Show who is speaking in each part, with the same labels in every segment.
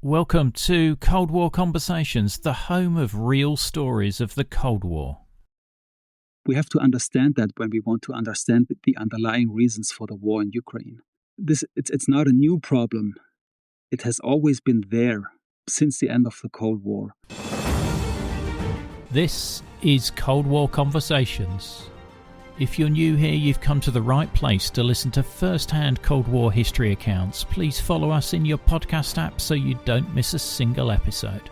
Speaker 1: Welcome to Cold War Conversations, the home of real stories of the Cold War.
Speaker 2: We have to understand that when we want to understand the underlying reasons for the war in Ukraine. It's not a new problem. It has always been there since the end of the Cold War.
Speaker 1: This is Cold War Conversations. If you're new here, you've come to the right place to listen to first-hand Cold War history accounts. Please follow us in your podcast app so you don't miss a single episode.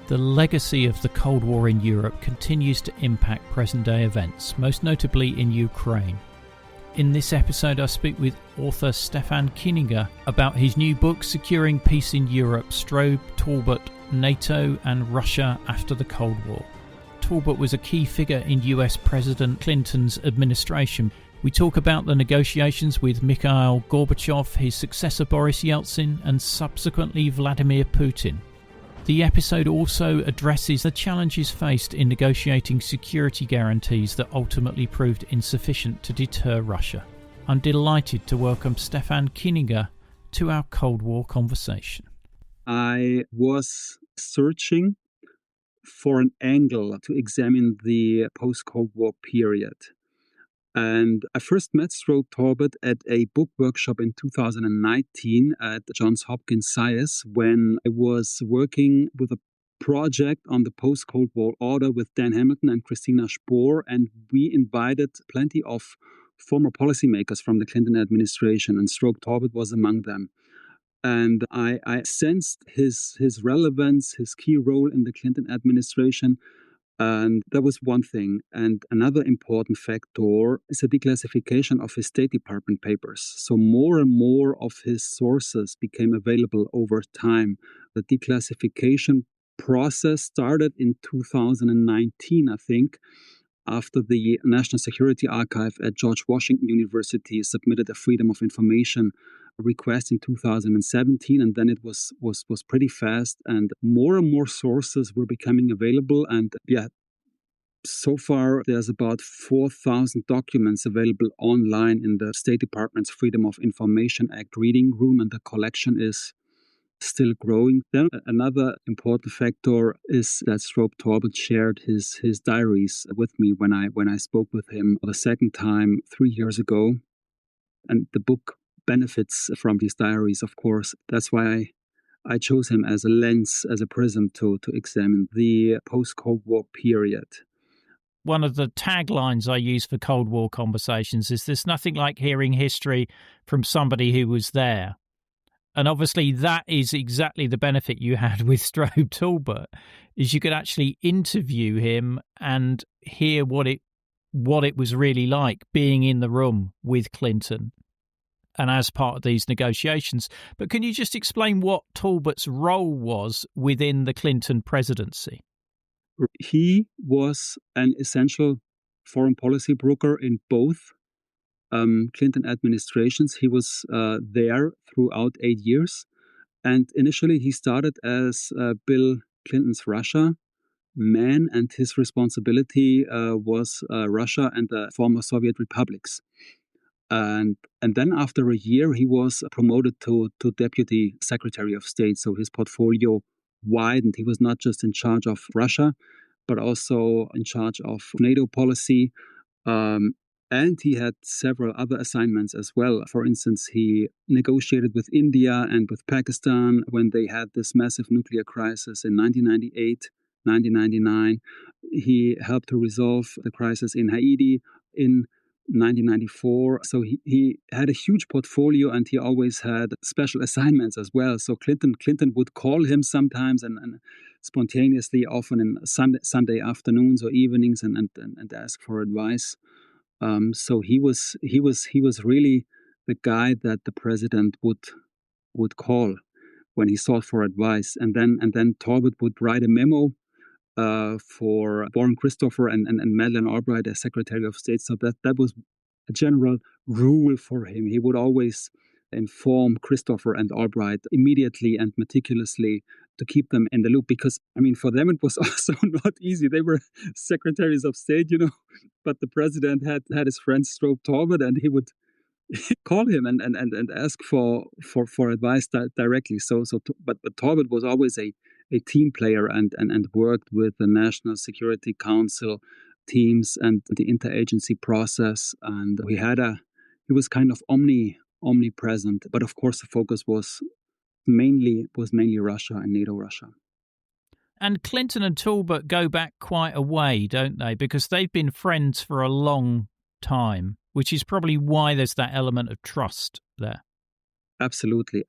Speaker 1: The legacy of the Cold War in Europe continues to impact present-day events, most notably in Ukraine. In this episode, I speak with author Stephan Kieninger about his new book, Securing Peace in Europe, Strobe Talbott, NATO and Russia After the Cold War. Talbott was a key figure in US President Clinton's administration. We talk about the negotiations with Mikhail Gorbachev, his successor Boris Yeltsin, and subsequently Vladimir Putin. The episode also addresses the challenges faced in negotiating security guarantees that ultimately proved insufficient to deter Russia. I'm delighted to welcome Stephan Kieninger to our Cold War conversation.
Speaker 2: I was searching for an angle to examine the post-Cold War period. And I first met Strobe Talbott at a book workshop in 2019 at Johns Hopkins Science when I was working with a project on the post-Cold War order with Dan Hamilton and Christina Spohr, and we invited plenty of former policymakers from the Clinton administration, and Strobe Talbott was among them. And I sensed his relevance, his key role in the Clinton administration. And that was one thing. And another important factor is the declassification of his State Department papers. So more and more of his sources became available over time. The declassification process started in 2019, I think, after the National Security Archive at George Washington University submitted a Freedom of Information request in 2017, and then it was pretty fast, and more sources were becoming available. And so far there's about 4,000 documents available online in the State Department's Freedom of Information Act reading room, and the collection is still growing. Then another important factor is that Strobe Talbott shared his diaries with me when I spoke with him the second time 3 years ago, and the book benefits from these diaries, of course. That's why I chose him as a lens, as a prism to examine the post-Cold War period.
Speaker 1: One of the taglines I use for Cold War conversations is there's nothing like hearing history from somebody who was there. And obviously that is exactly the benefit you had with Strobe Talbott, is you could actually interview him and hear what it was really like being in the room with Clinton and as part of these negotiations. But can you just explain what Talbott's role was within the Clinton presidency?
Speaker 2: He was an essential foreign policy broker in both Clinton administrations. He was there throughout 8 years. And initially he started as Bill Clinton's Russia man, and his responsibility was Russia and the former Soviet republics. And then after a year, he was promoted to Deputy Secretary of State. So his portfolio widened. He was not just in charge of Russia, but also in charge of NATO policy. And he had several other assignments as well. For instance, he negotiated with India and with Pakistan when they had this massive nuclear crisis in 1998, 1999. He helped to resolve the crisis in Haiti in 1994. So he had a huge portfolio, and he always had special assignments as well. So Clinton would call him sometimes and spontaneously, often in Sunday afternoons or evenings, and ask for advice. So he was really the guy that the president would call when he sought for advice. And then Talbott would write a memo for Warren Christopher and Madeleine Albright as Secretary of State. So that was a general rule for him. He would always inform Christopher and Albright immediately and meticulously to keep them in the loop, because, I mean, for them it was also not easy. They were secretaries of state, but the president had his friend Strobe Talbott, and he would call him and ask for advice directly. But Talbott was always a team player and worked with the National Security Council teams and the interagency process. And he was kind of omnipresent. But of course, the focus was mainly Russia and NATO Russia.
Speaker 1: And Clinton and Talbott go back quite a way, don't they? Because they've been friends for a long time, which is probably why there's that element of trust there.
Speaker 2: Absolutely.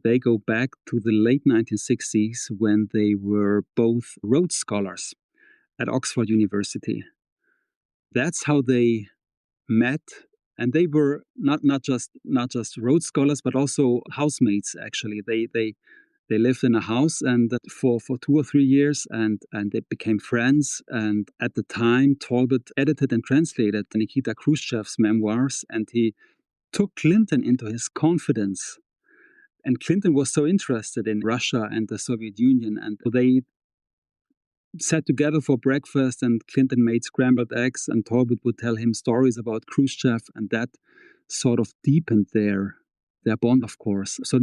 Speaker 2: They go back to the late 1960s when they were both Rhodes Scholars at Oxford University. That's how they met, and they were not just Rhodes Scholars, but also housemates. Actually, they lived in a house and for 2 or 3 years, and they became friends. And at the time, Talbott edited and translated Nikita Khrushchev's memoirs, and he took Clinton into his confidence. And Clinton was so interested in Russia and the Soviet Union, and they sat together for breakfast, and Clinton made scrambled eggs, and Talbott would tell him stories about Khrushchev, and that sort of deepened their bond, of course. So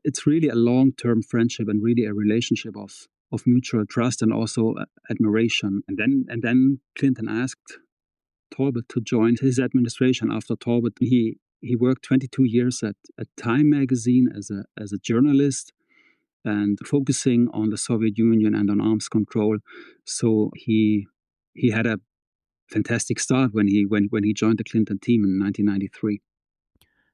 Speaker 2: it's really a long-term friendship and really a relationship of mutual trust and also admiration. And then Clinton asked Talbott to join his administration. After Talbott, he worked 22 years at Time magazine as a journalist and focusing on the Soviet Union and on arms control. So he had a fantastic start when he joined the Clinton team in 1993.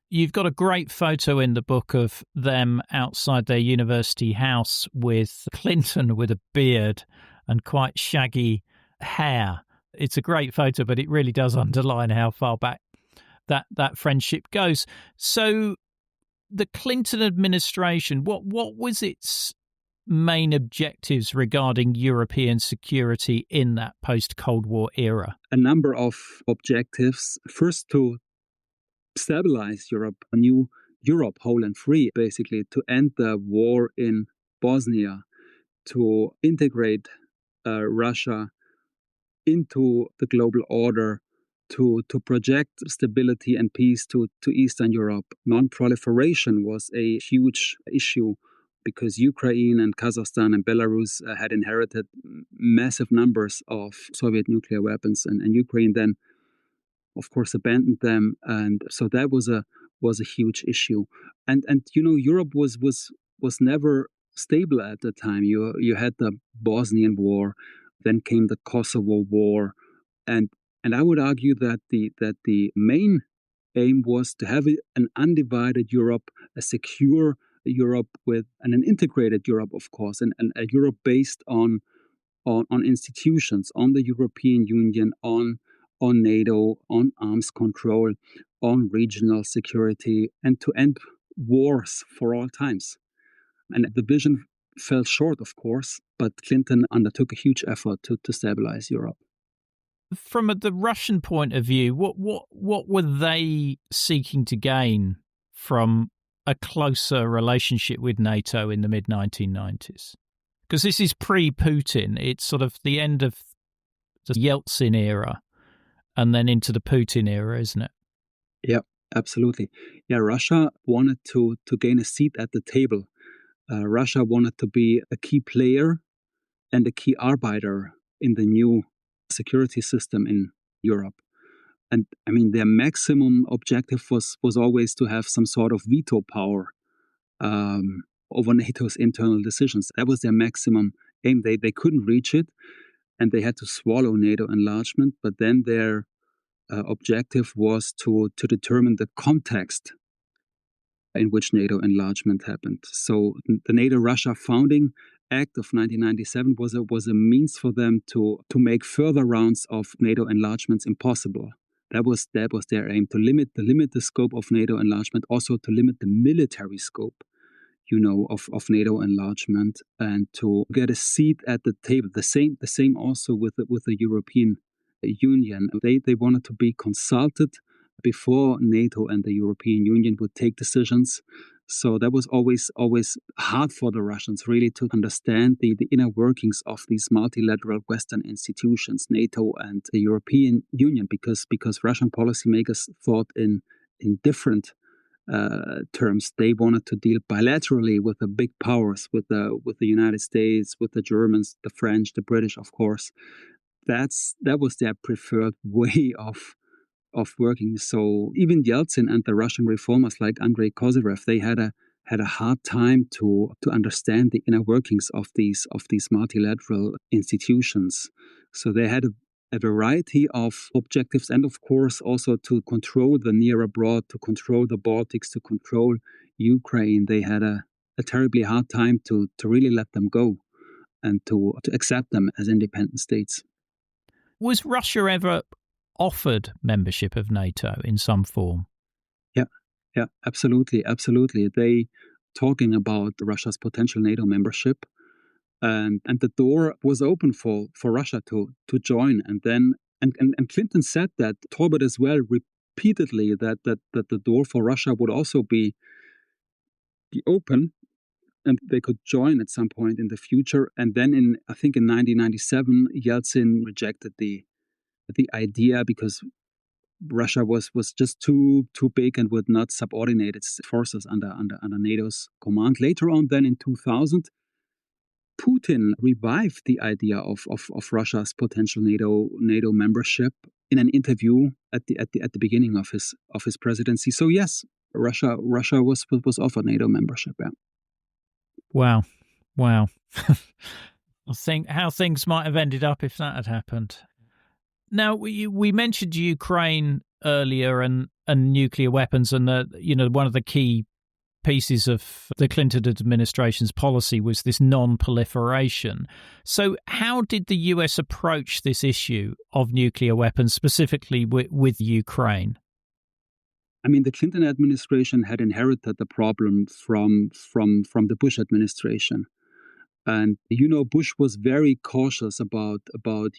Speaker 1: You've got a great photo in the book of them outside their university house with Clinton with a beard and quite shaggy hair. It's a great photo, but it really does underline how far back that friendship goes. So the Clinton administration, what was its main objectives regarding European security in that post-Cold War era?
Speaker 2: A number of objectives. First, to stabilize Europe, a new Europe, whole and free, basically, to end the war in Bosnia, to integrate Russia into the global order, to project stability and peace to Eastern Europe. Non-proliferation was a huge issue because Ukraine and Kazakhstan and Belarus had inherited massive numbers of Soviet nuclear weapons, and Ukraine then, of course, abandoned them, and so that was a huge issue. And Europe was never stable at the time. You had the Bosnian War, then came the Kosovo War, and I would argue that the main aim was to have an undivided Europe, a secure Europe and an integrated Europe, of course, and a Europe based on institutions, on the European Union, on NATO, on arms control, on regional security, and to end wars for all times. And the vision fell short, of course, but Clinton undertook a huge effort to stabilize Europe.
Speaker 1: From the Russian point of view, what were they seeking to gain from a closer relationship with NATO in the mid-1990s? Because this is pre-Putin. It's sort of the end of the Yeltsin era and then into the Putin era, isn't it?
Speaker 2: Yeah, absolutely. Yeah, Russia wanted to gain a seat at the table. Russia wanted to be a key player and a key arbiter in the new security system in Europe. And I mean, their maximum objective was always to have some sort of veto power over NATO's internal decisions. That was their maximum aim. They couldn't reach it, and they had to swallow NATO enlargement. But then their objective was to determine the context in which NATO enlargement happened. So the NATO-Russia Founding Act of 1997 was a means for them to make further rounds of NATO enlargements impossible. That was their aim, to limit the scope of NATO enlargement, also to limit the military scope, of NATO enlargement, and to get a seat at the table. The same also with the European Union. They wanted to be consulted before NATO and the European Union would take decisions. So that was always hard for the Russians, really, to understand the inner workings of these multilateral Western institutions, NATO and the European Union, because Russian policymakers thought in in different terms. They wanted to deal bilaterally with the big powers, with the United States, with the Germans, the French, the British, of course. That was their preferred way of working. So even Yeltsin and the Russian reformers like Andrei Kozyrev, they had a hard time to understand the inner workings of these multilateral institutions. So they had a variety of objectives, and of course also to control the near abroad, to control the Baltics, to control Ukraine. They had a terribly hard time to really let them go and to accept them as independent states.
Speaker 1: Was Russia ever offered membership of NATO in some form?
Speaker 2: Yeah, absolutely. They talking about Russia's potential NATO membership, and the door was open for Russia to join. And then and Clinton said that, Talbott as well, repeatedly, that the door for Russia would also be open, and they could join at some point in the future. And then I think in 1997, Yeltsin rejected the idea because Russia was just too big and would not subordinate its forces under NATO's command. Later on, then in 2000, Putin revived the idea of Russia's potential NATO membership in an interview at the beginning of his presidency. So yes, Russia was offered NATO membership. Yeah.
Speaker 1: Wow. I think how things might have ended up if that had happened. Now, we mentioned Ukraine earlier and nuclear weapons, and one of the key pieces of the Clinton administration's policy was this non-proliferation. So how did the US approach this issue of nuclear weapons, specifically with Ukraine?
Speaker 2: I mean, the Clinton administration had inherited the problem from the Bush administration. And, Bush was very cautious about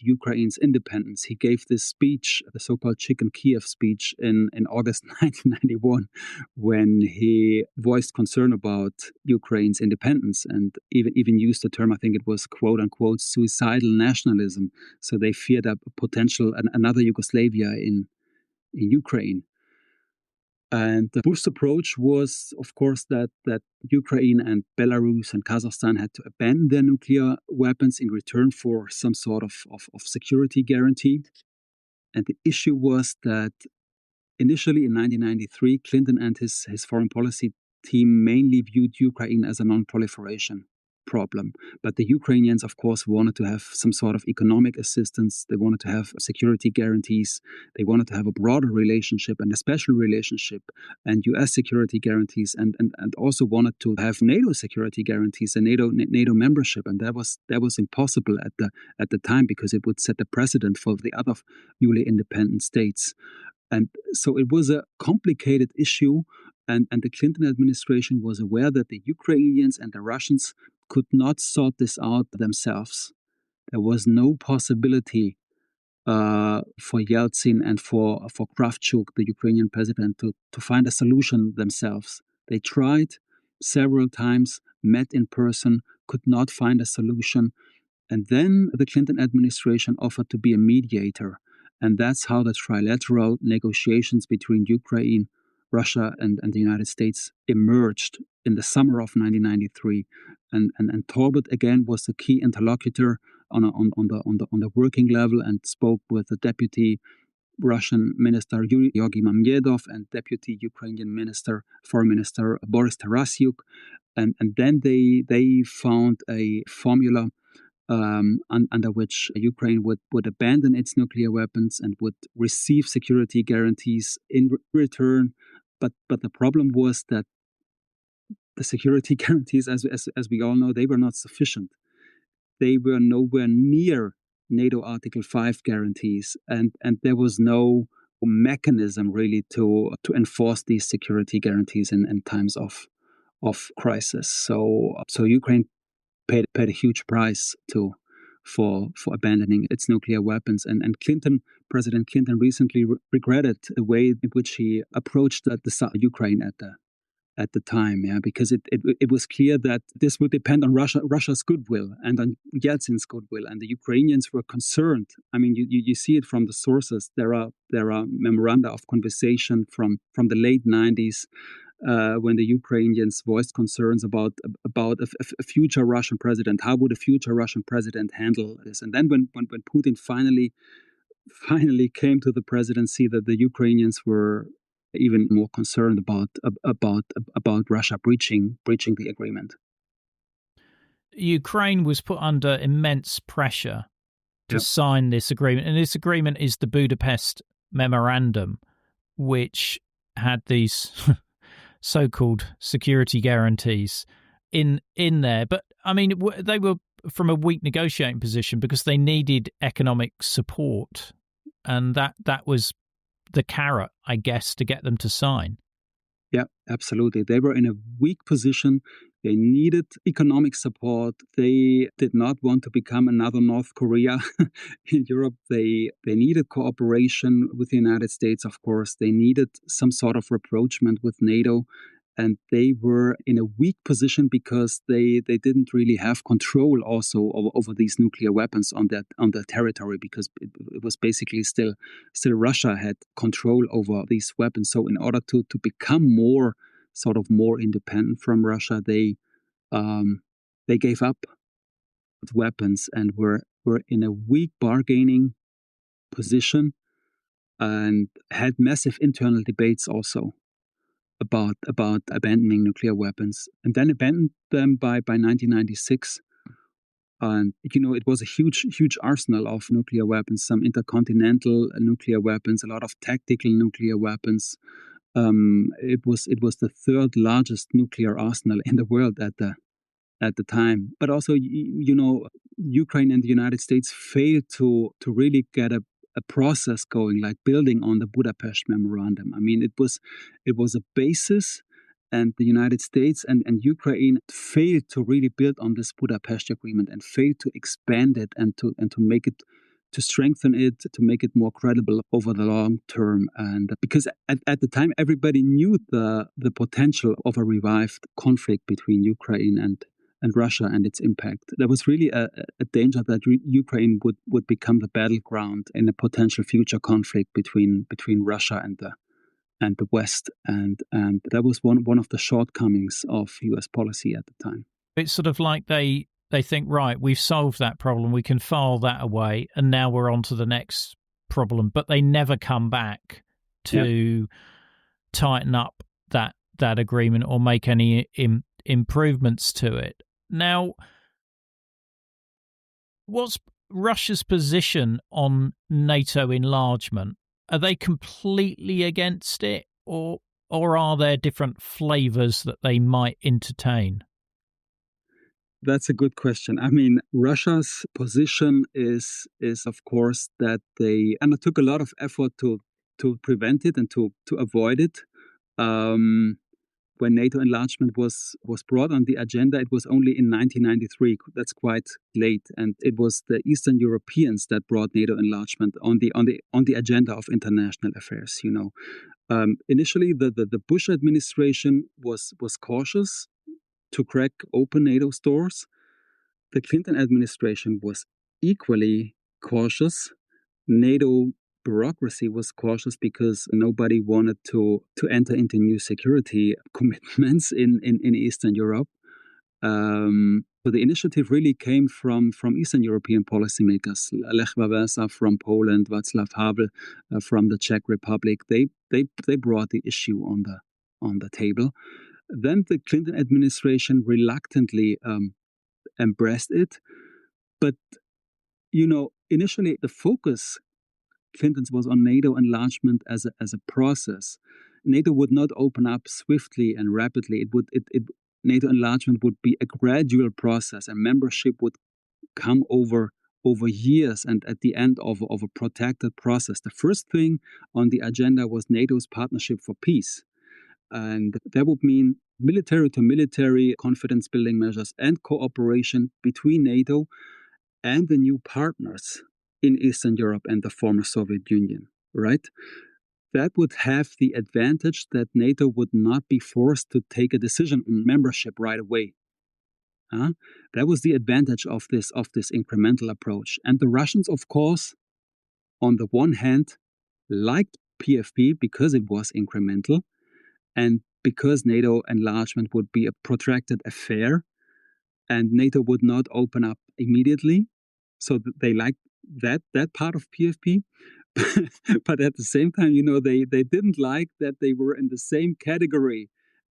Speaker 2: Ukraine's independence. He gave this speech, the so-called Chicken Kiev speech, in August 1991, when he voiced concern about Ukraine's independence and even used the term, I think it was, quote unquote, suicidal nationalism. So they feared a potential another Yugoslavia in Ukraine. And the Bush's approach was, of course, that Ukraine and Belarus and Kazakhstan had to abandon their nuclear weapons in return for some sort of security guarantee. And the issue was that initially in 1993, Clinton and his foreign policy team mainly viewed Ukraine as a non-proliferation problem. But the Ukrainians, of course, wanted to have some sort of economic assistance. They wanted to have security guarantees. They wanted to have a broader relationship and a special relationship and US security guarantees, and also wanted to have NATO security guarantees and NATO membership. And that was impossible at the time, because it would set the precedent for the other newly independent states. And so it was a complicated issue, and the Clinton administration was aware that the Ukrainians and the Russians could not sort this out themselves. There was no possibility for Yeltsin and for Kravchuk, the Ukrainian president, to find a solution themselves. They tried several times, met in person, could not find a solution. And then the Clinton administration offered to be a mediator. And that's how the trilateral negotiations between Ukraine, Russia, and the United States emerged in the summer of 1993. And Talbott again was the key interlocutor on the working level, and spoke with the deputy Russian minister Georgy Mamedov and deputy Ukrainian foreign minister Boris Tarasyuk, and then they found a formula under which Ukraine would abandon its nuclear weapons and would receive security guarantees in return. But the problem was that the security guarantees, as we all know, they were not sufficient. They were nowhere near NATO Article 5 guarantees, and there was no mechanism really to enforce these security guarantees in times of crisis. So Ukraine paid a huge price for abandoning its nuclear weapons, and President Clinton recently regretted the way in which he approached the Ukraine at the time, because it was clear that this would depend on Russia's goodwill and on Yeltsin's goodwill, and the Ukrainians were concerned. I mean, you see it from the sources. There are memoranda of conversation from the late 90s when the Ukrainians voiced concerns about a future Russian president. How would a future Russian president handle this? And then when Putin finally came to the presidency, that the Ukrainians were even more concerned about Russia breaching the agreement.
Speaker 1: Ukraine was put under immense pressure to sign this agreement, and this agreement is the Budapest Memorandum, which had these so-called security guarantees in there. But I mean, they were from a weak negotiating position because they needed economic support, and that was the carrot, I guess, to get them to sign.
Speaker 2: Yeah, absolutely. They were in a weak position. They needed economic support. They did not want to become another North Korea in Europe. They needed cooperation with the United States, of course. They needed some sort of rapprochement with NATO. And they were in a weak position because they didn't really have control also over these nuclear weapons on their territory, because it was basically still Russia had control over these weapons. So in order to become more independent from Russia, they gave up weapons and were in a weak bargaining position and had massive internal debates also about abandoning nuclear weapons, and then abandoned them by 1996. And it was a huge arsenal of nuclear weapons, some intercontinental nuclear weapons, a lot of tactical nuclear weapons. It was the third largest nuclear arsenal in the world at the time. But also, Ukraine and the United States failed to really get a process going, like building on the Budapest Memorandum. I mean, it was a basis, and the United States and Ukraine failed to really build on this Budapest Agreement and failed to expand it and to make it, to strengthen it, to make it more credible over the long term. And because at the time, everybody knew the potential of a revived conflict between Ukraine and Russia and its impact. There was really a danger that Ukraine would become the battleground in a potential future conflict between Russia and the West, and that was one of the shortcomings of U.S. policy at the time.
Speaker 1: It's sort of like they think, right, we've solved that problem, we can file that away, and now we're on to the next problem. But they never come back to tighten up that agreement or make any improvements to it. Now, what's Russia's position on NATO enlargement? Are they completely against it, or are there different flavors that they might entertain?
Speaker 2: That's a good question. I mean, Russia's position is of course that they undertook a lot of effort to prevent it and to avoid it. When NATO enlargement was brought on the agenda, it was only in 1993. That's quite late, and it was the Eastern Europeans that brought NATO enlargement on the agenda of international affairs. Initially, the Bush administration was cautious to crack open NATO's doors. The Clinton administration was equally cautious. NATO bureaucracy was cautious because nobody wanted to enter into new security commitments in Eastern Europe. So the initiative really came from Eastern European policymakers, Lech Wałęsa from Poland, Václav Havel from the Czech Republic. They brought the issue on the table. Then the Clinton administration reluctantly embraced it, but initially the focus Clinton's was on NATO enlargement as a process. NATO would not open up swiftly and rapidly. NATO enlargement would be a gradual process, and membership would come over years and at the end of a protracted process. The first thing on the agenda was NATO's Partnership for Peace. And that would mean military to military confidence building measures and cooperation between NATO and the new partners in Eastern Europe and the former Soviet Union, right? that would have the advantage that NATO would not be forced to take a decision on membership right away. That was the advantage of this incremental approach. And the Russians, of course, on the one hand, liked PFP because it was incremental and because NATO enlargement would be a protracted affair and NATO would not open up immediately. So they liked that part of PFP. But at the same time, they didn't like that they were in the same category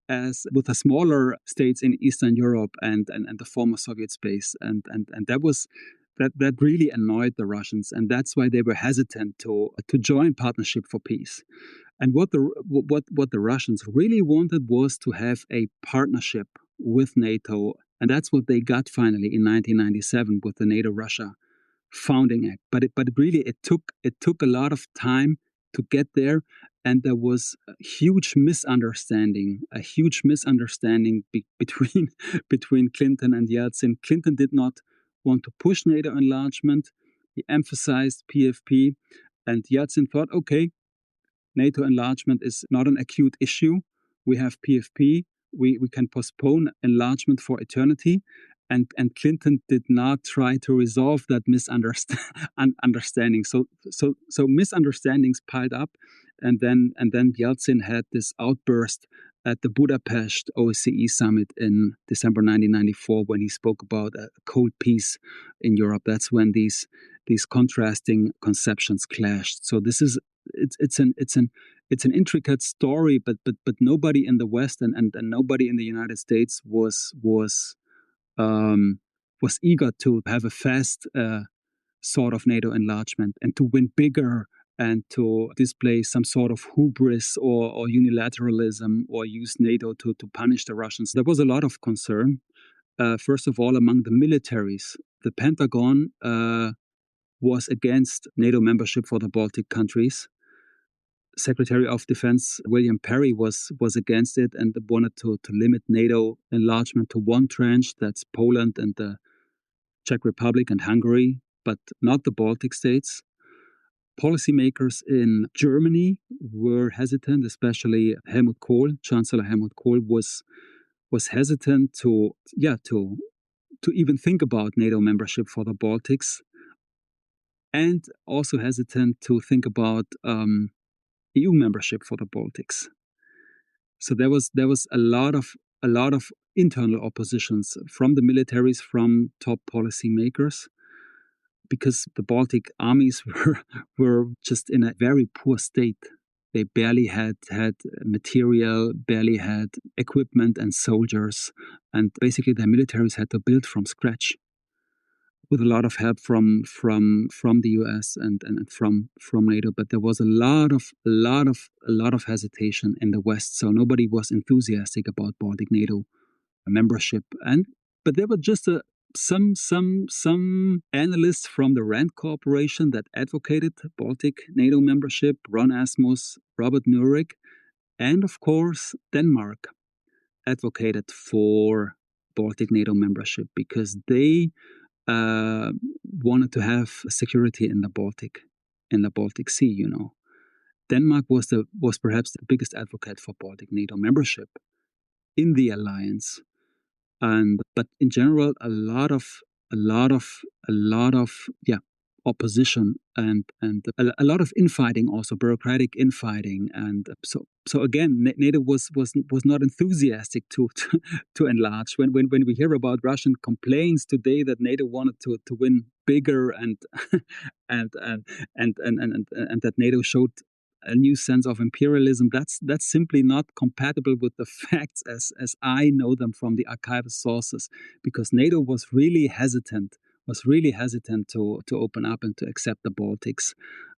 Speaker 2: as with the smaller states in Eastern Europe and the former Soviet space. And that really annoyed the Russians. And that's why they were hesitant to join Partnership for Peace. And what the Russians really wanted was to have a partnership with NATO. And that's what they got finally in 1997 with the NATO-Russia Founding Act. But it took a lot of time to get there. And there was a huge misunderstanding between Clinton and Yeltsin. Clinton did not want to push NATO enlargement. He emphasized PFP. And Yeltsin thought, okay, NATO enlargement is not an acute issue. We have PFP. We can postpone enlargement for eternity. And Clinton did not try to resolve that misunderstanding. So misunderstandings piled up, and then Yeltsin had this outburst at the Budapest OSCE summit in December 1994 when he spoke about a cold peace in Europe. That's when these contrasting conceptions clashed. So it's an intricate story, but nobody in the West and nobody in the United States was eager to have a fast sort of NATO enlargement and to win bigger and to display some sort of hubris or unilateralism or use NATO to punish the Russians. There was a lot of concern, first of all, among the militaries. The Pentagon was against NATO membership for the Baltic countries. Secretary of Defense William Perry was against it and wanted to limit NATO enlargement to one tranche, that's Poland and the Czech Republic and Hungary, but not the Baltic states. Policymakers in Germany were hesitant, especially Helmut Kohl. Chancellor Helmut Kohl was hesitant to even think about NATO membership for the Baltics, and also hesitant to think about EU membership for the Baltics. So there was a lot of internal oppositions from the militaries, from top policymakers, because the Baltic armies were just in a very poor state. They barely had material, barely had equipment and soldiers, and basically their militaries had to build from scratch, with a lot of help from the US and from NATO. But there was a lot of hesitation in the West, so nobody was enthusiastic about Baltic NATO membership. But there were just some analysts from the Rand Corporation that advocated Baltic NATO membership: Ron Asmus, Robert Nourick, and of course Denmark advocated for Baltic NATO membership because they wanted to have security in the Baltic Sea. Denmark was perhaps the biggest advocate for Baltic NATO membership in the alliance, but in general, a lot of opposition and a lot of infighting, also bureaucratic infighting, and so again, NATO was not enthusiastic to enlarge. When we hear about Russian complaints today that NATO wanted to win bigger and and that NATO showed a new sense of imperialism, that's simply not compatible with the facts as I know them from the archival sources, because NATO was really hesitant to open up and to accept the Baltics.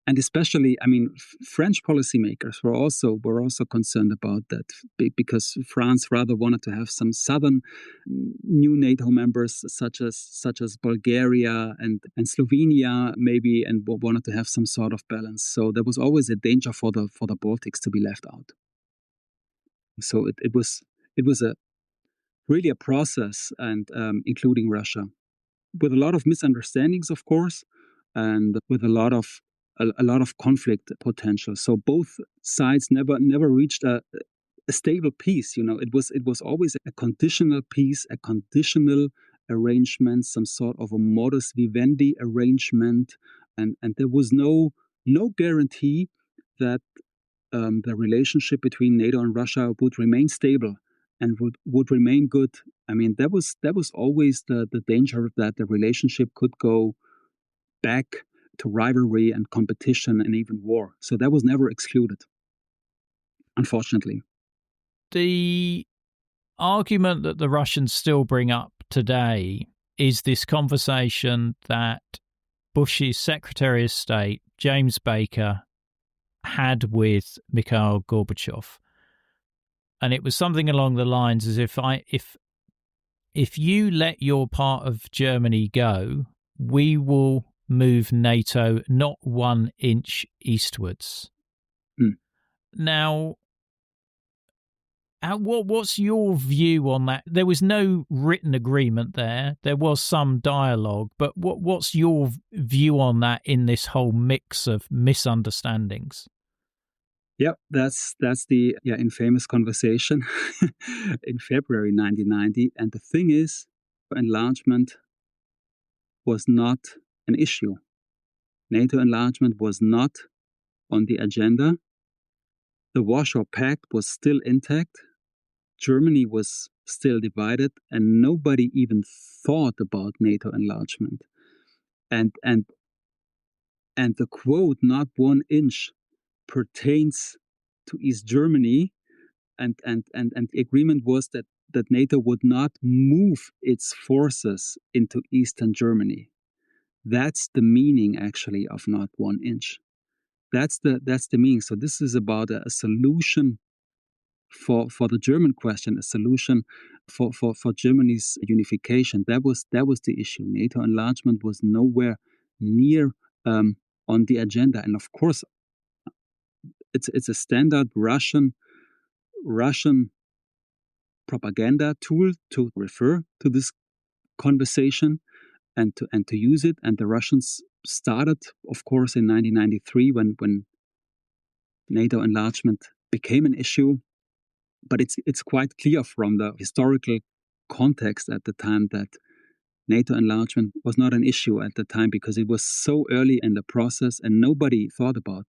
Speaker 2: And especially, French policymakers were also concerned about that, because France rather wanted to have some southern new NATO members, such as Bulgaria and Slovenia, maybe, and wanted to have some sort of balance. So there was always a danger for the Baltics to be left out. So it was really a process, and including Russia, with a lot of misunderstandings, of course, and with a lot of a lot of conflict potential. So both sides never reached a stable peace. It was always a conditional peace, a conditional arrangement, some sort of a modus vivendi arrangement, and there was no guarantee that the relationship between NATO and Russia would remain stable and would remain good. I mean, that was always the danger that the relationship could go back to rivalry and competition and even war. So that was never excluded, unfortunately.
Speaker 1: The argument that the Russians still bring up today is this conversation that Bush's Secretary of State, James Baker, had with Mikhail Gorbachev. And it was something along the lines as if you let your part of Germany go, we will move NATO not 1 inch eastwards. Now, what's your view on that? There was no written agreement there. There was some dialogue, but what's your view on that in this whole mix of misunderstandings?
Speaker 2: Yeah, that's the infamous conversation in February 1990. And the thing is, enlargement was not an issue. NATO enlargement was not on the agenda. The Warsaw Pact was still intact. Germany was still divided, and nobody even thought about NATO enlargement. And the quote, not 1 inch, pertains to East Germany, and the agreement was that NATO would not move its forces into Eastern Germany. That's the meaning, actually, of not 1 inch. That's the meaning. So this is about a solution for the German question, a solution for Germany's unification. That was the issue. NATO enlargement was nowhere near on the agenda, and of course, it's a standard Russian propaganda tool to refer to this conversation and to use it. And the Russians started, of course, in 1993 when NATO enlargement became an issue. But it's quite clear from the historical context at the time that NATO enlargement was not an issue at the time because it was so early in the process and nobody thought about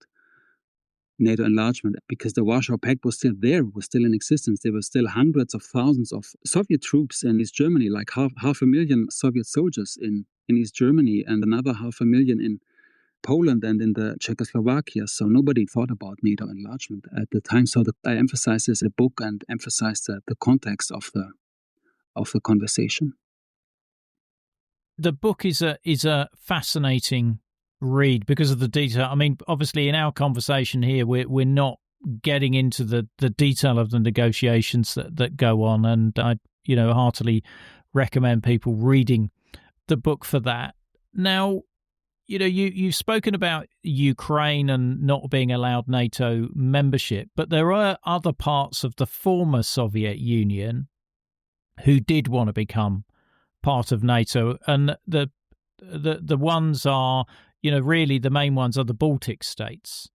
Speaker 2: NATO enlargement because the Warsaw Pact was still there, was still in existence. There were still hundreds of thousands of Soviet troops in East Germany, like half a million Soviet soldiers in East Germany and another 500,000 in Poland and in the Czechoslovakia. So nobody thought about NATO enlargement at the time. So I emphasize this in the book and emphasize the context of the conversation.
Speaker 1: The book is a fascinating read because of the detail. I mean, obviously, in our conversation here, we're not getting into the detail of the negotiations that go on, and I heartily recommend people reading the book for that. Now, you've spoken about Ukraine and not being allowed NATO membership, but there are other parts of the former Soviet Union who did want to become part of NATO, and the ones are, really the main ones are the Baltic states.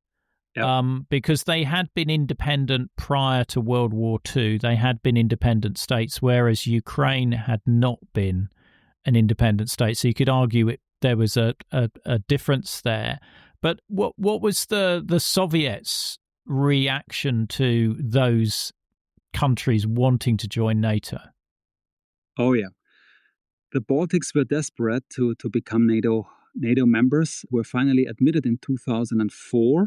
Speaker 1: Yep. Because they had been independent prior to World War II. They had been independent states, whereas Ukraine had not been an independent state. So you could argue there was a difference there. But what was the Soviets' reaction to those countries wanting to join NATO?
Speaker 2: Oh, yeah. The Baltics were desperate to become NATO members, were finally admitted in 2004.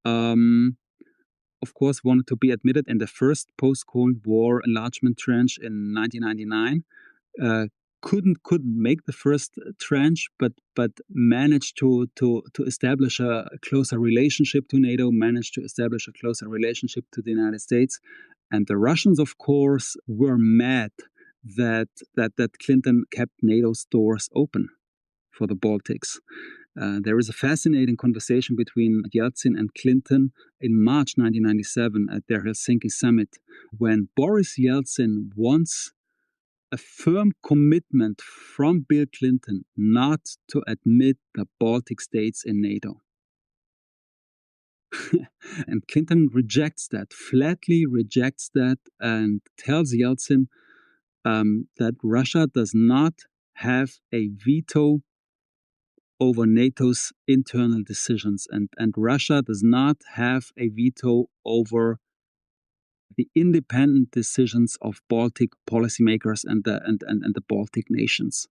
Speaker 2: Of course, wanted to be admitted in the first post-Cold War enlargement tranche in 1999. Couldn't make the first tranche, but managed to establish a closer relationship to NATO, managed to establish a closer relationship to the United States. And the Russians, of course, were mad that Clinton kept NATO's doors open for the Baltics. There is a fascinating conversation between Yeltsin and Clinton in March 1997 at their Helsinki summit, when Boris Yeltsin wants a firm commitment from Bill Clinton not to admit the Baltic states in NATO. And Clinton rejects that, flatly rejects that, and tells Yeltsin that Russia does not have a veto over NATO's internal decisions, and Russia does not have a veto over the independent decisions of Baltic policymakers and the Baltic nations.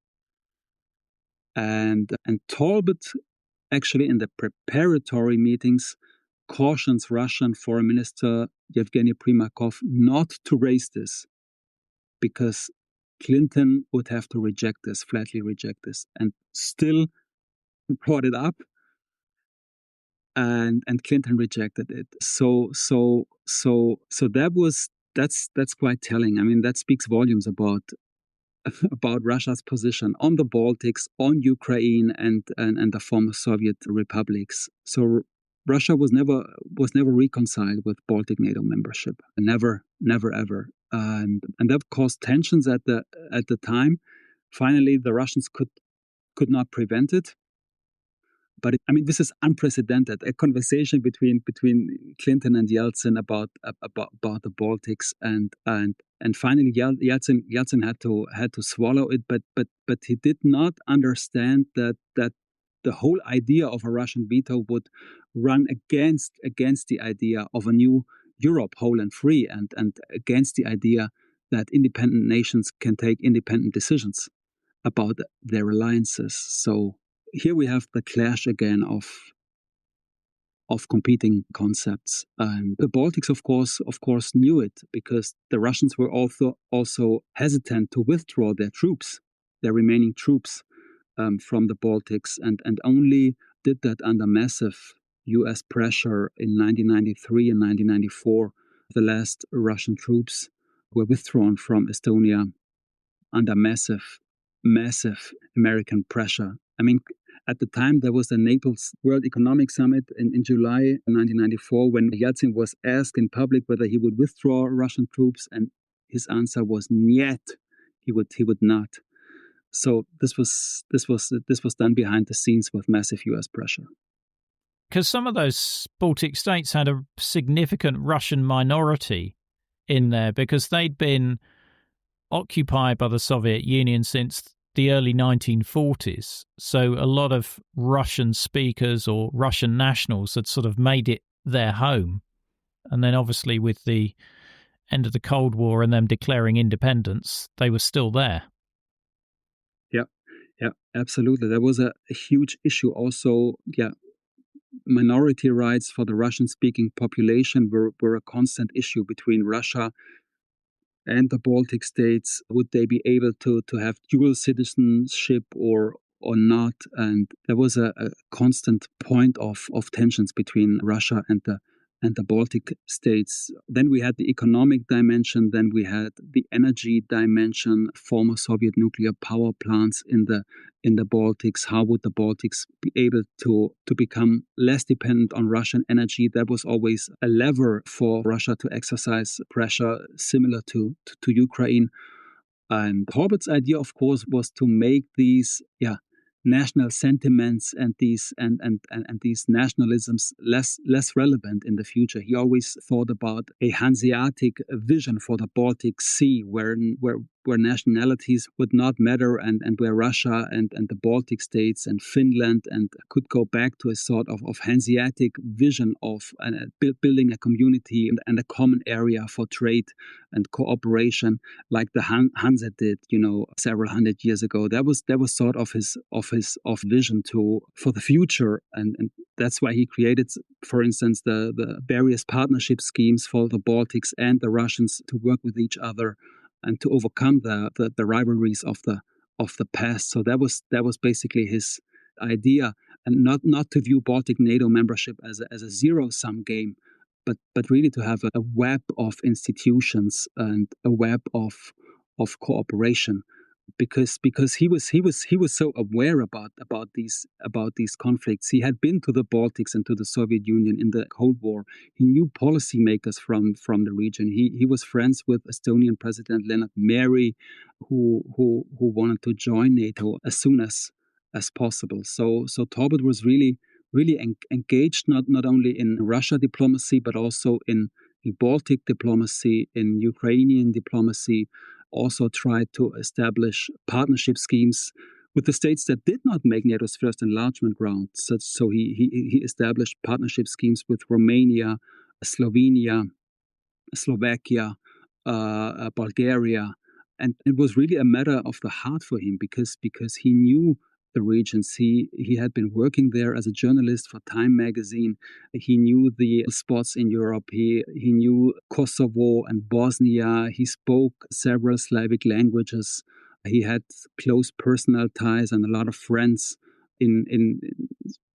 Speaker 2: And Talbott actually in the preparatory meetings cautions Russian Foreign Minister Yevgeny Primakov not to raise this, because Clinton would have to reject this, flatly reject this, and still brought it up, and Clinton rejected it. So that's quite telling. I mean, that speaks volumes about Russia's position on the Baltics, on Ukraine, and the former Soviet republics. So Russia was never reconciled with Baltic NATO membership, never ever, and that caused tensions at the time. Finally, the Russians could not prevent it. But this is unprecedented. A conversation between Clinton and Yeltsin about the Baltics, and finally Yeltsin had to swallow it. But he did not understand that the whole idea of a Russian veto would run against the idea of a new Europe, whole and free, and against the idea that independent nations can take independent decisions about their alliances. So here we have the clash again of competing concepts. And the Baltics, of course, knew it, because the Russians were also hesitant to withdraw their remaining troops from the Baltics, and only did that under massive U.S. pressure in 1993 and 1994. The last Russian troops were withdrawn from Estonia under massive American pressure. At the time, there was the NATO's World Economic Summit in July 1994, when Yeltsin was asked in public whether he would withdraw Russian troops, and his answer was "Niet." He would not. So this was done behind the scenes with massive U.S. pressure.
Speaker 1: Because some of those Baltic states had a significant Russian minority in there, because they'd been occupied by the Soviet Union since the early 1940s. So a lot of Russian speakers or Russian nationals had sort of made it their home. And then obviously with the end of the Cold War and them declaring independence, they were still there.
Speaker 2: Yeah, absolutely. There was a huge issue also. Minority rights for the Russian-speaking population were a constant issue between Russia and the Baltic states. Would they be able to have dual citizenship or not? And there was a constant point of tensions between Russia and the Baltic states. Then we had the economic dimension. Then we had the energy dimension. Former Soviet nuclear power plants in the Baltics. How would the Baltics be able to become less dependent on Russian energy? That was always a lever for Russia to exercise pressure, similar to Ukraine. And Talbott's idea, of course, was to make these national sentiments and these nationalisms less relevant in the future. He always thought about a Hanseatic vision for the Baltic Sea, where nationalities would not matter, and where Russia and the Baltic states and Finland and could go back to a sort of Hanseatic vision of building a community and a common area for trade and cooperation, like the Hansa did, several hundred years ago. That was sort of his vision for the future, and that's why he created, for instance, the various partnership schemes for the Baltics and the Russians to work with each other and to overcome the rivalries of the past. So that was basically his idea, and not to view Baltic NATO membership as a zero-sum game, but really to have a web of institutions and a web of cooperation, because he was so aware about these conflicts. He had been to the Baltics and to the Soviet Union in the Cold War. He knew policymakers from the region. He was friends with Estonian President Lennart Meri, who wanted to join NATO as soon as possible. So Talbott was really really engaged not only in Russia diplomacy, but also in Baltic diplomacy, in Ukrainian diplomacy, also tried to establish partnership schemes with the states that did not make NATO's first enlargement round. So he established partnership schemes with Romania, Slovenia, Slovakia, Bulgaria, and it was really a matter of the heart for him because he knew the regions. He had been working there as a journalist for Time magazine. He knew the spots in Europe. He knew Kosovo and Bosnia. He spoke several Slavic languages. He had close personal ties and a lot of friends in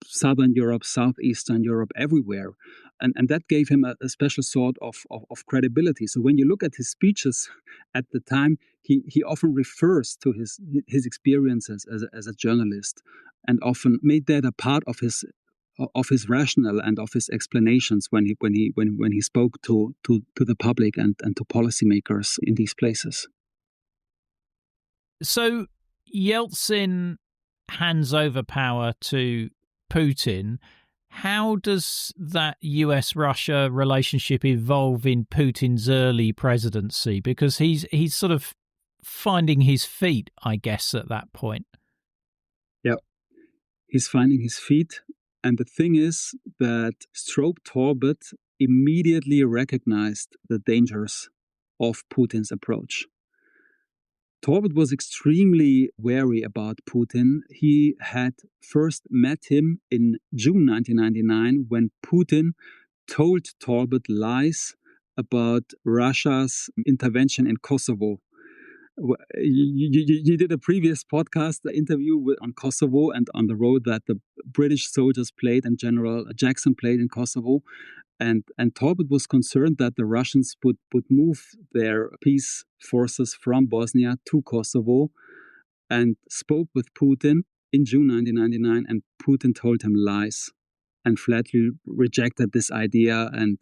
Speaker 2: Southern Europe, Southeastern Europe, everywhere. And that gave him a special sort of credibility. So when you look at his speeches at the time, he often refers to his experiences as a journalist, and often made that a part of his rationale and of his explanations when he spoke to the public and to policymakers in these places.
Speaker 1: So Yeltsin hands over power to Putin. How does that US-Russia relationship evolve in Putin's early presidency? Because he's sort of finding his feet, I guess, at that point.
Speaker 2: Yeah, he's finding his feet. And the thing is that Strobe Talbott immediately recognized the dangers of Putin's approach. Talbott was extremely wary about Putin. He had first met him in June 1999 when Putin told Talbott lies about Russia's intervention in Kosovo. You did a previous podcast interview on Kosovo and on the role that the British soldiers played and General Jackson played in Kosovo. And Talbott was concerned that the Russians would move their peace forces from Bosnia to Kosovo, and spoke with Putin in June 1999, and Putin told him lies and flatly rejected this idea and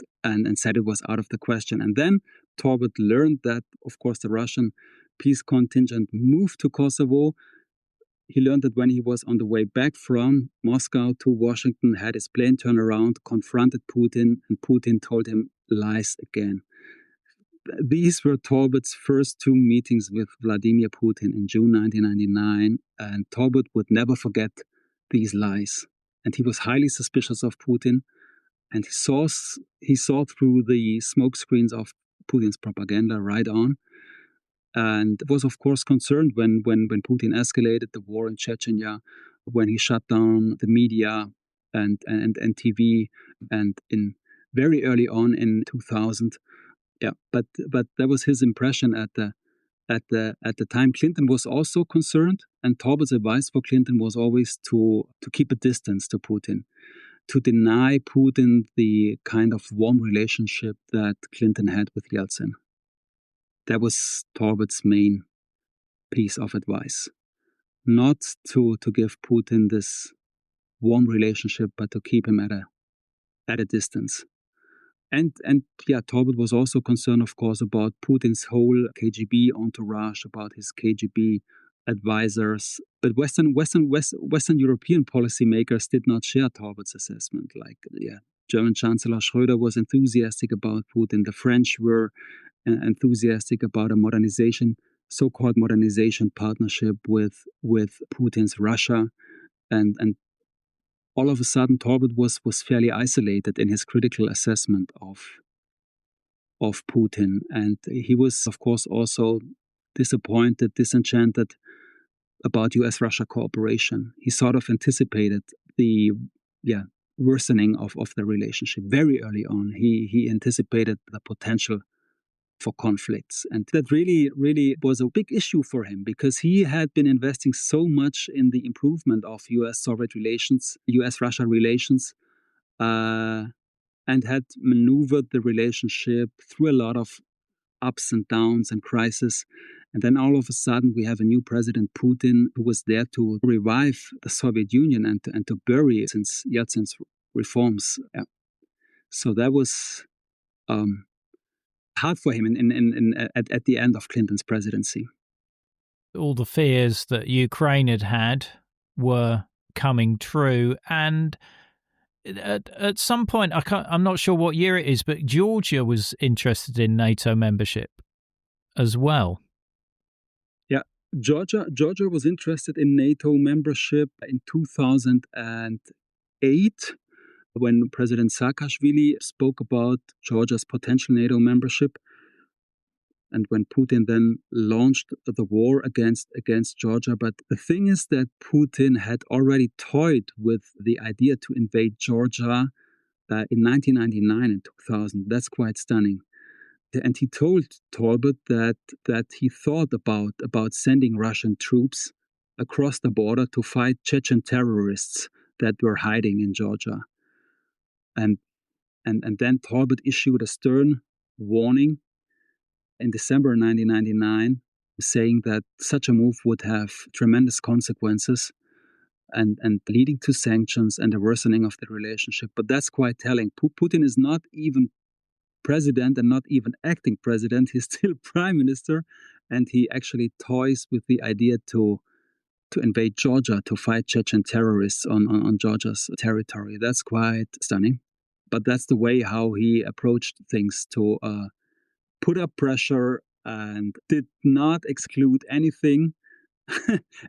Speaker 2: said it was out of the question. And then Talbott learned that, of course, the Russian peace contingent moved to Kosovo. He learned that when he was on the way back from Moscow to Washington, had his plane turn around, confronted Putin, and Putin told him lies again. These were Talbott's first two meetings with Vladimir Putin in June 1999, and Talbott would never forget these lies. And he was highly suspicious of Putin, and he saw through the smokescreens of Putin's propaganda right on. And was, of course, concerned when Putin escalated the war in Chechnya, when he shut down the media and TV, and in very early on in 2000. Yeah, but that was his impression at the time. Clinton was also concerned, and Talbott's advice for Clinton was always to keep a distance to Putin, to deny Putin the kind of warm relationship that Clinton had with Yeltsin. That was Talbott's main piece of advice. Not to give Putin this warm relationship, but to keep him at a distance. And yeah, Talbott was also concerned, of course, about Putin's whole KGB entourage, about his KGB advisors. But Western European policymakers did not share Talbott's assessment. Like, German Chancellor Schröder was enthusiastic about Putin. The French were enthusiastic about a so-called modernization partnership with Putin's Russia, and all of a sudden Talbott was fairly isolated in his critical assessment of Putin, and he was, of course, also disappointed, disenchanted about US-Russia cooperation. He sort of anticipated the worsening of the relationship very early on. He anticipated the potential for conflicts. And that really, really was a big issue for him because he had been investing so much in the improvement of US-Soviet relations, US-Russia relations, and had maneuvered the relationship through a lot of ups and downs and crises. And then all of a sudden we have a new President Putin who was there to revive the Soviet Union and to bury since Yeltsin's reforms. Yeah. So that was hard for him at the end of Clinton's presidency.
Speaker 1: All the fears that Ukraine had were coming true, and at some point, I'm not sure what year it is, but Georgia was interested in NATO membership as well.
Speaker 2: Yeah, Georgia was interested in NATO membership in 2008 when President Saakashvili spoke about Georgia's potential NATO membership. And when Putin then launched the war against Georgia. But the thing is that Putin had already toyed with the idea to invade Georgia in 1999 and 2000. That's quite stunning. And he told Talbott that he thought about sending Russian troops across the border to fight Chechen terrorists that were hiding in Georgia. And then Talbott issued a stern warning in December 1999, saying that such a move would have tremendous consequences and leading to sanctions and a worsening of the relationship. But that's quite telling. Putin is not even president and not even acting president. He's still prime minister, and he actually toys with the idea to invade Georgia to fight Chechen terrorists on Georgia's territory. That's quite stunning. But that's the way how he approached things, to put up pressure and did not exclude anything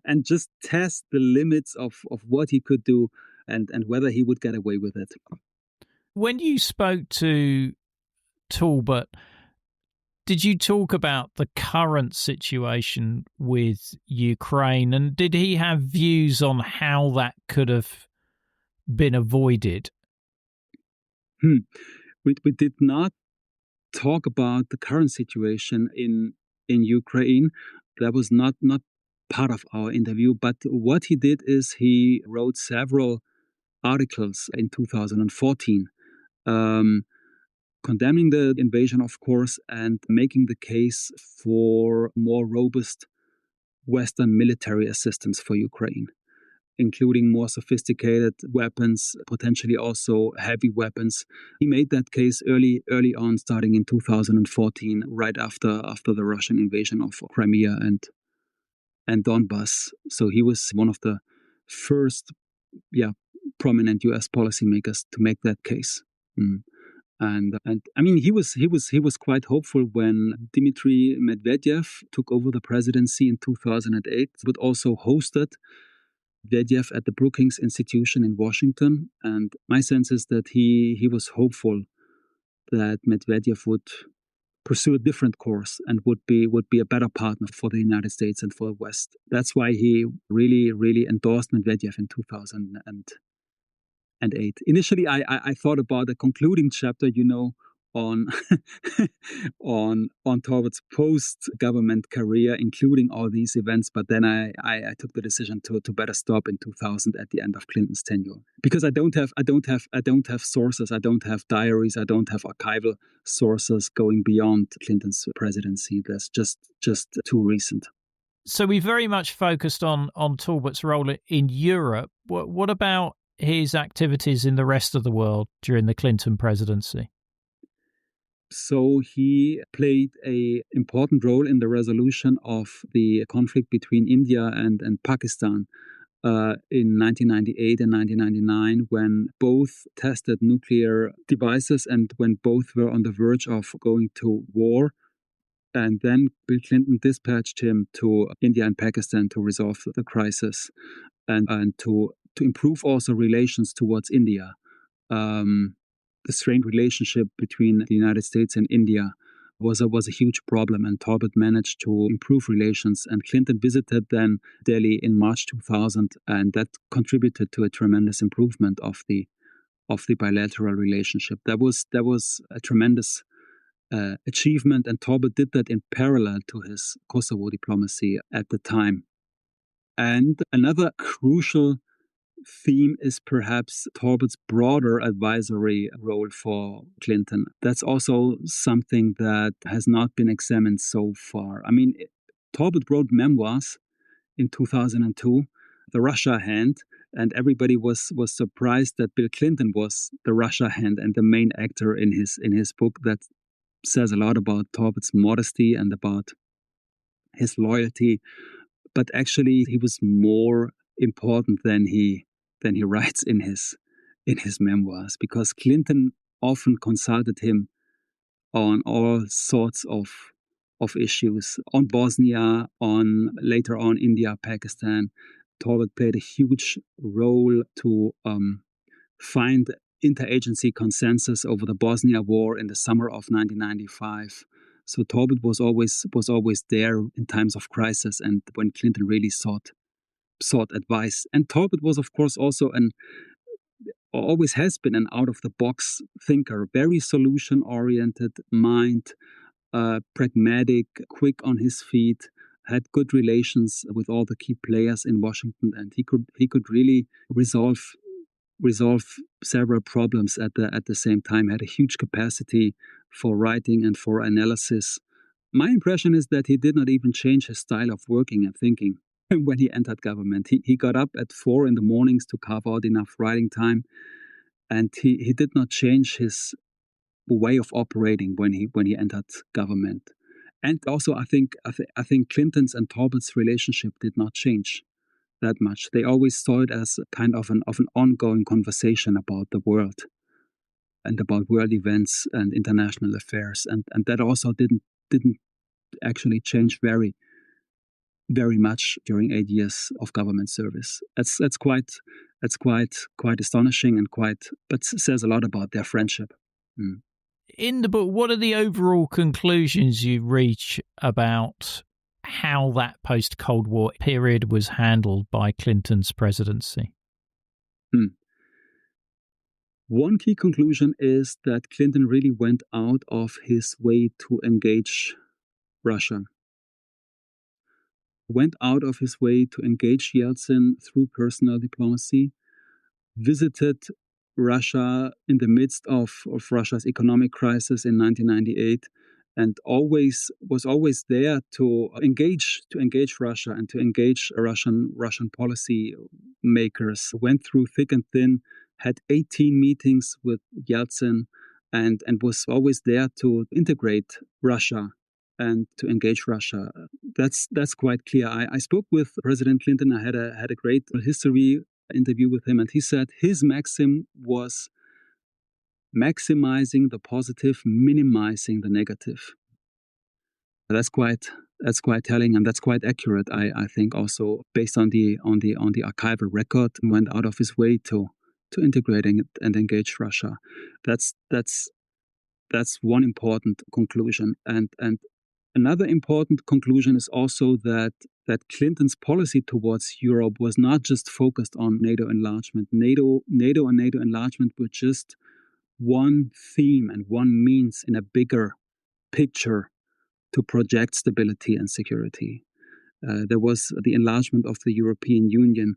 Speaker 2: and just test the limits of what he could do and whether he would get away with it.
Speaker 1: When you spoke to Talbott, did you talk about the current situation with Ukraine, and did he have views on how that could have been avoided?
Speaker 2: We did not talk about the current situation in Ukraine. That was not part of our interview. But what he did is he wrote several articles in 2014, condemning the invasion, of course, and making the case for more robust Western military assistance for Ukraine, including more sophisticated weapons, potentially also heavy weapons. He made that case early on, starting in 2014, right after the Russian invasion of Crimea and Donbass. So he was one of the first, prominent U.S. policymakers to make that case. And I mean, he was quite hopeful when Dmitry Medvedev took over the presidency in 2008, but also hosted Medvedev at the Brookings Institution in Washington. And my sense is that he was hopeful that Medvedev would pursue a different course and would be a better partner for the United States and for the West. That's why he really endorsed Medvedev in 2008. Initially, I thought about a concluding chapter, on on Talbott's post-government career, including all these events. But then I took the decision to better stop in 2000 at the end of Clinton's tenure, because I don't have sources, I don't have diaries, I don't have archival sources going beyond Clinton's presidency. That's just too recent.
Speaker 1: So we very much focused on Talbott's role in Europe. What about his activities in the rest of the world during the Clinton presidency?
Speaker 2: So he played an important role in the resolution of the conflict between India and Pakistan in 1998 and 1999, when both tested nuclear devices and when both were on the verge of going to war. And then Bill Clinton dispatched him to India and Pakistan to resolve the crisis and to improve also relations towards India. The strained relationship between the United States and India was a huge problem, and Talbott managed to improve relations. And Clinton visited then Delhi in March 2000, and that contributed to a tremendous improvement of the bilateral relationship. That was a tremendous achievement, and Talbott did that in parallel to his Kosovo diplomacy at the time. And another crucial theme is perhaps Talbott's broader advisory role for Clinton. That's also something that has not been examined so far. I mean, Talbott wrote memoirs in 2002, The Russia Hand, and everybody was surprised that Bill Clinton was the Russia hand and the main actor in his book. That says a lot about Talbott's modesty and about his loyalty. But actually, he was more important than he writes in his in his memoirs, because Clinton often consulted him on all sorts of issues, on Bosnia, on later on India, Pakistan. Talbott played a huge role to find interagency consensus over the Bosnia War in the summer of 1995. So Talbott was always there in times of crisis and when Clinton really sought advice. And Talbott was, of course, also always has been an out-of-the-box thinker, very solution-oriented mind, pragmatic, quick on his feet, had good relations with all the key players in Washington, and he could really resolve several problems at the same time. Had a huge capacity for writing and for analysis. My impression is that he did not even change his style of working and thinking when he entered government. He got up at 4 in the mornings to carve out enough writing time, and he did not change his way of operating when he entered government. And also, I think Clinton's and Talbott's relationship did not change that much. They always saw it as kind of an ongoing conversation about the world and about world events and international affairs, and that also didn't actually change very much during 8 years of government service. That's quite astonishing and but says a lot about their friendship. Mm.
Speaker 1: In the book, what are the overall conclusions you reach about how that post-Cold War period was handled by Clinton's presidency?
Speaker 2: One key conclusion is that Clinton really went out of his way to engage Russia. Went out of his way to engage Yeltsin through personal diplomacy, visited Russia in the midst of Russia's economic crisis in 1998, and was always there to engage Russia and to engage Russian policy makers. Went through thick and thin, had 18 meetings with Yeltsin, and was always there to integrate Russia and to engage Russia. That's quite clear. I spoke with President Clinton. I had a great history interview with him, and he said his maxim was maximizing the positive, minimizing the negative. That's quite telling, and that's quite accurate. I think also based on the archival record, went out of his way to integrate and engage Russia. That's one important conclusion, and another important conclusion is also that Clinton's policy towards Europe was not just focused on NATO enlargement. NATO and NATO enlargement were just one theme and one means in a bigger picture to project stability and security. There was the enlargement of the European Union.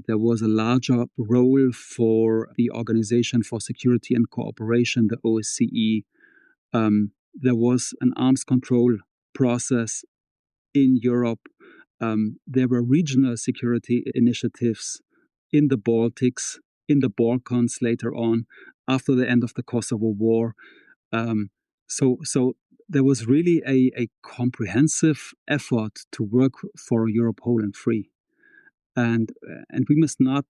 Speaker 2: There was a larger role for the Organization for Security and Cooperation, the OSCE. There was an arms control process in Europe. There were regional security initiatives in the Baltics, in the Balkans later on, after the end of the Kosovo War. So there was really a comprehensive effort to work for Europe whole and free. And we must not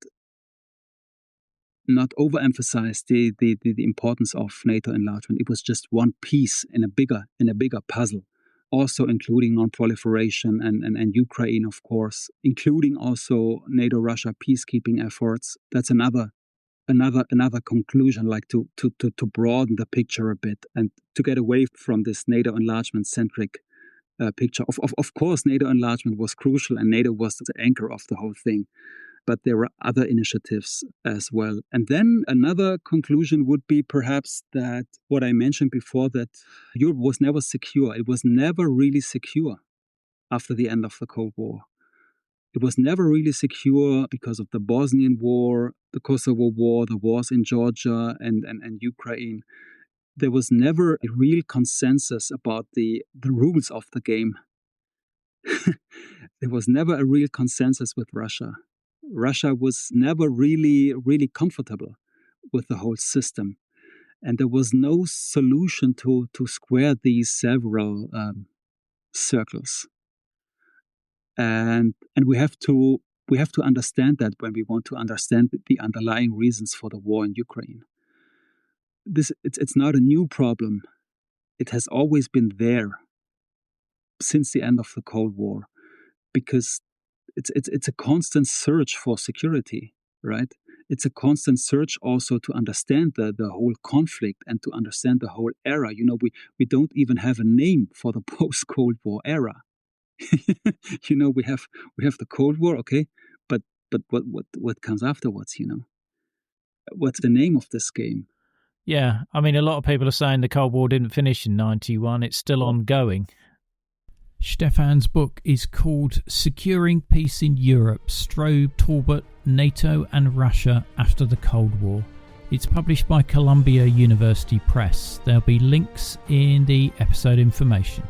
Speaker 2: overemphasize the importance of NATO enlargement. It was just one piece in a bigger puzzle, also including non-proliferation and Ukraine, of course, including also NATO-Russia peacekeeping efforts. That's another conclusion, like to broaden the picture a bit and to get away from this NATO enlargement centric picture. Of course, NATO enlargement was crucial, and NATO was the anchor of the whole thing. But there were other initiatives as well. And then another conclusion would be perhaps that what I mentioned before, that Europe was never secure. It was never really secure after the end of the Cold War. It was never really secure because of the Bosnian War, the Kosovo War, the wars in Georgia and Ukraine. There was never a real consensus about the rules of the game. There was never a real consensus with Russia. Russia was never really comfortable with the whole system. And there was no solution to square these several circles. And we have to we have to understand that when we want to understand the underlying reasons for the war in Ukraine. It's not a new problem. It has always been there since the end of the Cold War, because it's a constant search for security, right? It's a constant search also to understand the whole conflict and to understand the whole era. We don't even have a name for the post-Cold War era. We have the Cold War, okay, but what comes afterwards? What's the name of this game?
Speaker 1: Yeah, I mean, a lot of people are saying the Cold War didn't finish in 91. It's still ongoing. Stephan's book is called Securing Peace in Europe, Strobe Talbott, NATO and Russia After the Cold War. It's published by Columbia University Press. There'll be links in the episode information.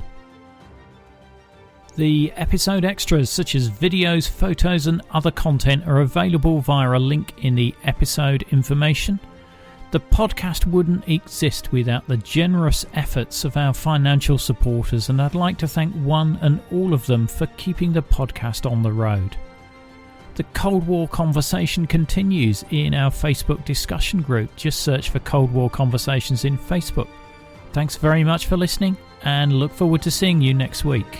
Speaker 1: The episode extras such as videos, photos and other content are available via a link in the episode information. The podcast wouldn't exist without the generous efforts of our financial supporters, and I'd like to thank one and all of them for keeping the podcast on the road. The Cold War conversation continues in our Facebook discussion group. Just search for Cold War Conversations in Facebook. Thanks very much for listening and look forward to seeing you next week.